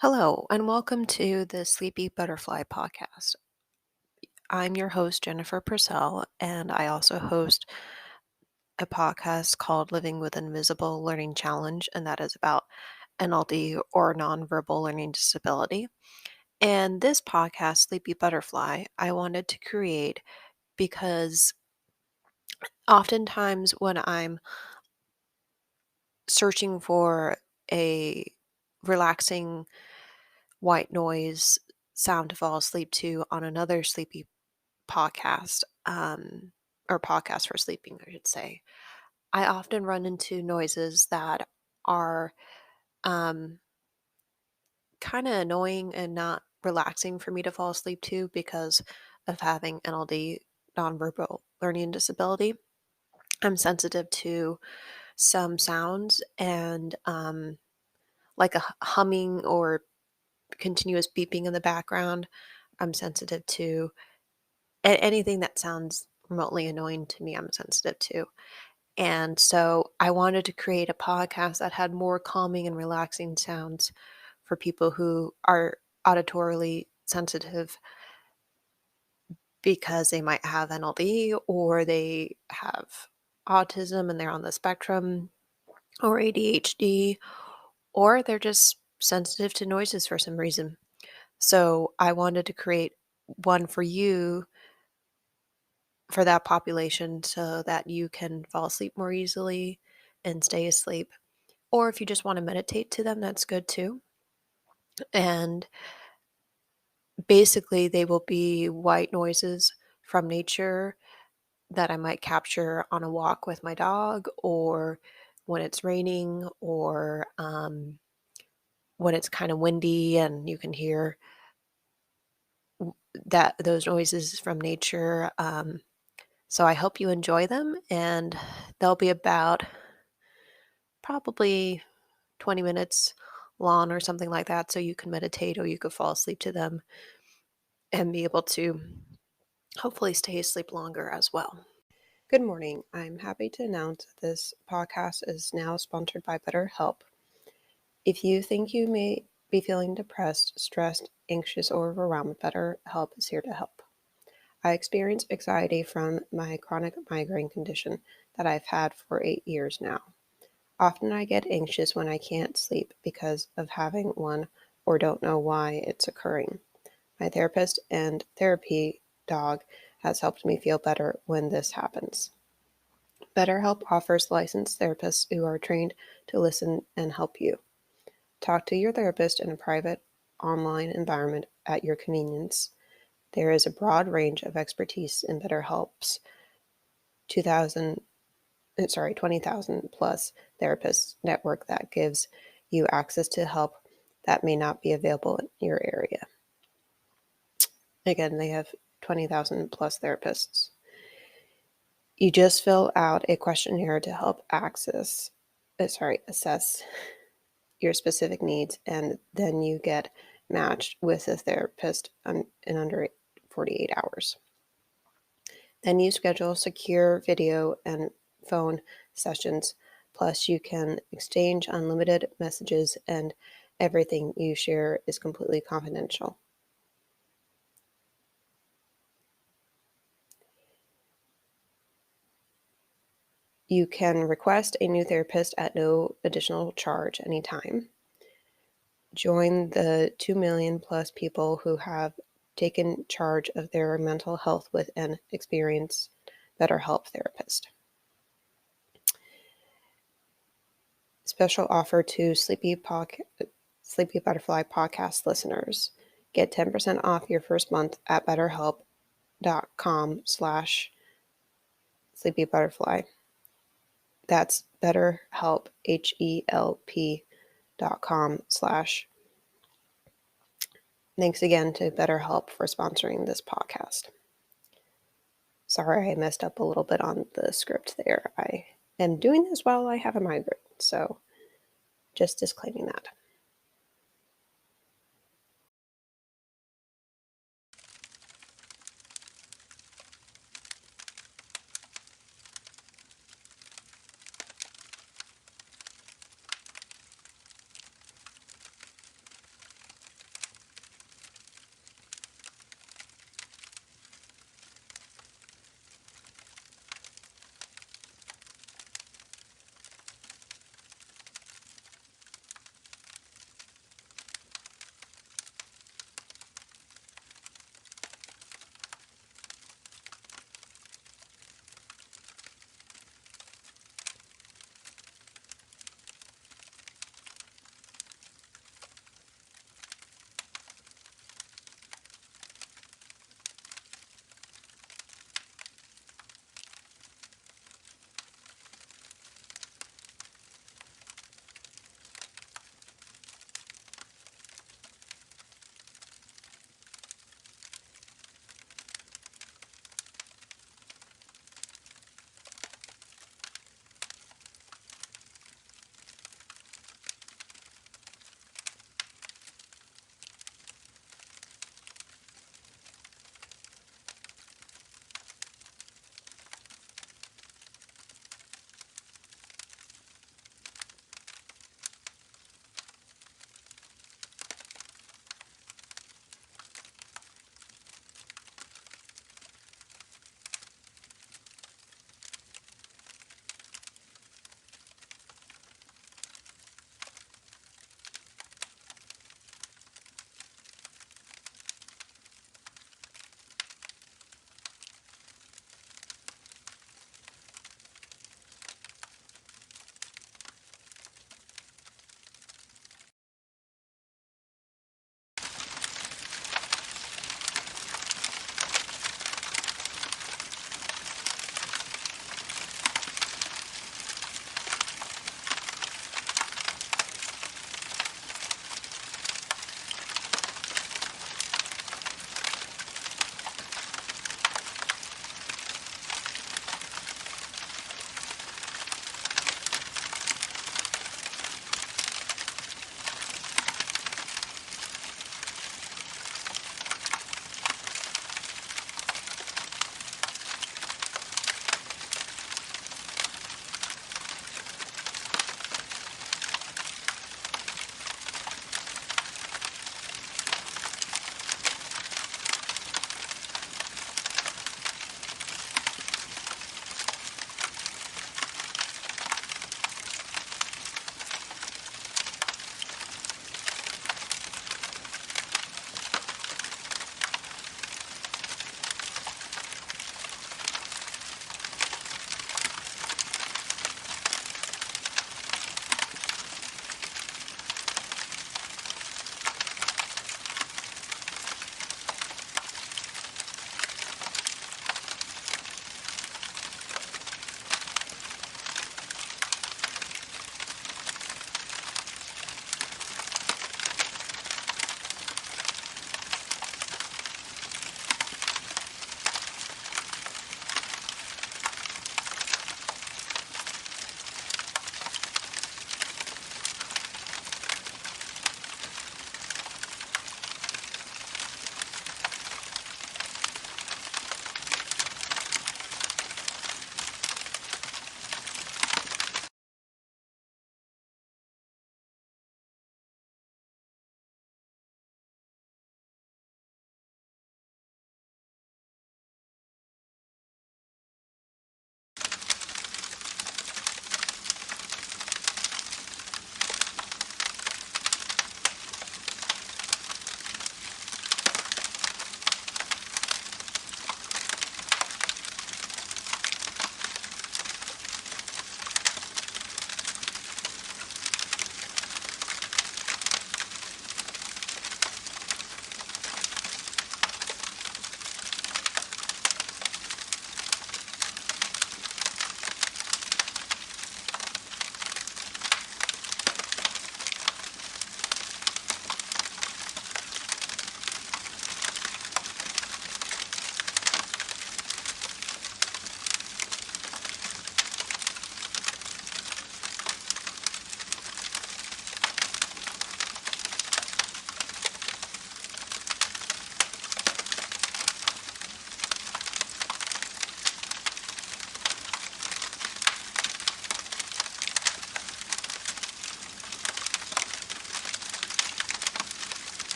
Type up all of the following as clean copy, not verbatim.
Hello, and welcome to the Sleepy Butterfly podcast. I'm your host, Jennifer Purcell, and I also host a podcast called Living with Invisible Learning Challenge, and that is about NLD or nonverbal learning disability. And this podcast, Sleepy Butterfly, I wanted to create because oftentimes when I'm searching for a relaxing white noise sound to fall asleep to on another sleepy podcast, or podcast for sleeping, I should say, I often run into noises that are um, kind of annoying and not relaxing for me to fall asleep to because of having NLD, nonverbal learning disability. I'm sensitive to some sounds and like a humming or continuous beeping in the background. I'm sensitive to anything that sounds remotely annoying to me. I'm sensitive to. And so I wanted to create a podcast that had more calming and relaxing sounds for people who are auditorily sensitive because they might have NLD or they have autism and they're on the spectrum or ADHD or they're just sensitive to noises for some reason. So I wanted to create one for you for that population so that you can fall asleep more easily and stay asleep. Or if you just want to meditate to them, that's good too. And basically, they will be white noises from nature that I might capture on a walk with my dog, or when it's raining, or when it's kind of windy and you can hear that those noises from nature. So I hope you enjoy them, and they'll be about probably 20 minutes long or something like that, so you can meditate or you could fall asleep to them and be able to hopefully stay asleep longer as well. Good morning. I'm happy to announce that this podcast is now sponsored by BetterHelp. If you think you may be feeling depressed, stressed, anxious, or overwhelmed, BetterHelp is here to help. I experience anxiety from my chronic migraine condition that I've had for 8 years now. Often I get anxious when I can't sleep because of having one or don't know why it's occurring. My therapist and therapy dog has helped me feel better when this happens. BetterHelp offers licensed therapists who are trained to listen and help you. Talk to your therapist in a private online environment at your convenience. There is a broad range of expertise in BetterHelp's 20,000 plus therapists network that gives you access to help that may not be available in your area. Again, they have 20,000 plus therapists. You just fill out a questionnaire to help assess your specific needs, and then you get matched with a therapist in under 48 hours. Then you schedule secure video and phone sessions, plus you can exchange unlimited messages and everything you share is completely confidential. You can request a new therapist at no additional charge anytime. Join the 2 million plus people who have taken charge of their mental health with an experienced BetterHelp therapist. Special offer to Sleepy Butterfly podcast listeners. Get 10% off your first month at betterhelp.com/sleepybutterfly. That's BetterHelp, HELP.com/. Thanks again to BetterHelp for sponsoring this podcast. Sorry I messed up a little bit on the script there. I am doing this while I have a migraine, so just disclaiming that.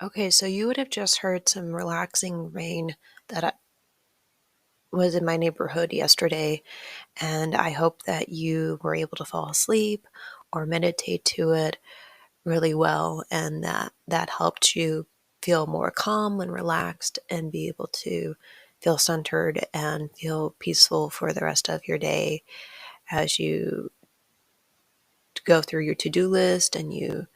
Okay, so you would have just heard some relaxing rain that was in my neighborhood yesterday, and I hope that you were able to fall asleep or meditate to it really well, and that helped you feel more calm and relaxed and be able to feel centered and feel peaceful for the rest of your day as you go through your to-do list and you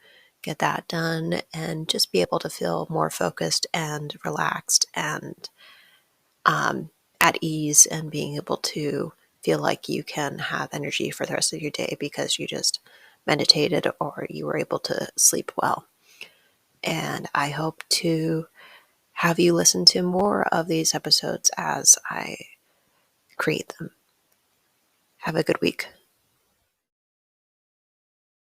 get that done, and just be able to feel more focused and relaxed and um, at ease, and being able to feel like you can have energy for the rest of your day because you just meditated or you were able to sleep well. And I hope to have you listen to more of these episodes as I create them. Have a good week.